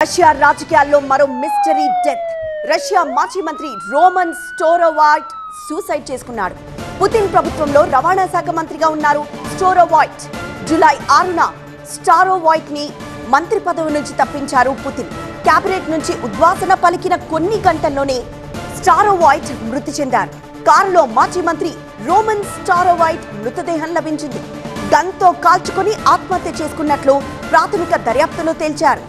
Russia రాజకీయాల్లో మరో mystery death. Russia మాజీ మంత్రి రోమన్ స్టోరోవైట్ సూసైడ్ చేసుకున్నాడు. పుతిన్ ప్రభుత్వంలో రవాణా శాఖ మంత్రిగా ఉన్నారు స్టోరోవైట్. జూలై 6న స్టారోవైట్ ని మంత్రి పదవి నుంచి తప్పించారు పుతిన్. క్యాబినెట్ నుంచి ఉద్వాసన పలికిన కొన్ని గంటల్లోనే స్టారోవైట్ మృతి చెందారు. కారులో మాజీ మంత్రి రోమన్ స్టారోవైట్ మృతదేహం లభించింది. గన్తో కాల్చుకొని ఆత్మహత్య చేసుకున్నట్లు ప్రాథమిక దర్యాప్తులో తేల్చారు.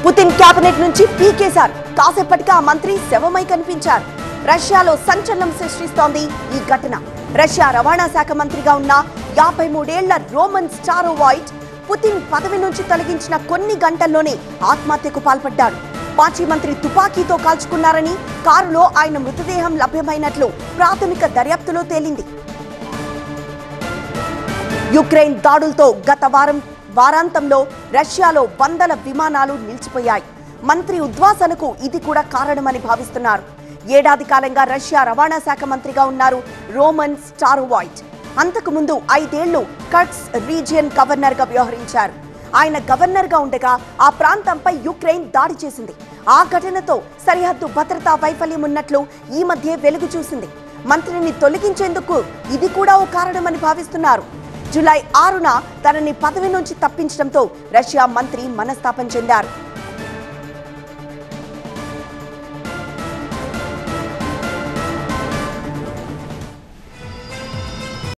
పుతిన్ క్యాబినెట్ నుంచి పీకేశారు. కాసేపటికి ఆ మంత్రి శవమై కనిపించారు. రష్యాలో సంచలనం సృష్టిస్తోంది ఈ ఘటన. రష్యా రవాణా శాఖ మంత్రిగా ఉన్న 53 ఏళ్ల రోమన్ స్టారోవైట్ పుతిన్ పదవి నుంచి తొలగించిన కొన్ని గంటల్లోనే ఆత్మహత్యకు పాల్పడ్డాడు. మాజీ మంత్రి తుపాకీతో కాల్చుకున్నారని, కారులో ఆయన మృతదేహం లభ్యమైనట్లు ప్రాథమిక దర్యాప్తులో తేలింది. యుక్రెయిన్ దాడులతో గత వారాంతంలో రష్యాలో వందల విమానాలు నిలిచిపోయాయి. మంత్రి ఉద్వాసనకు ఇది కూడా కారణమని భావిస్తున్నారు. ఏడాది కాలంగా రష్యా రవాణా శాఖ మంత్రిగా ఉన్నారు రోమన్ స్టారోవైట్. అంతకుముందు 5 ఏళ్లు కర్స్క్ రీజియన్ గవర్నర్ గా వ్యవహరించారు. ఆయన గవర్నర్ గా ఉండగా ఆ ప్రాంతంపై యుక్రెయిన్ దాడి చేసింది. ఆ ఘటనతో సరిహద్దు భద్రతా వైఫల్యం ఉన్నట్లు ఈ మధ్య వెలుగు చూసింది. మంత్రిని తొలగించేందుకు ఇది కూడా ఓ కారణమని భావిస్తున్నారు. జూలై 6న తనని పదవి నుంచి తప్పించడంతో రష్యా మంత్రి మనస్తాపం చెందారు.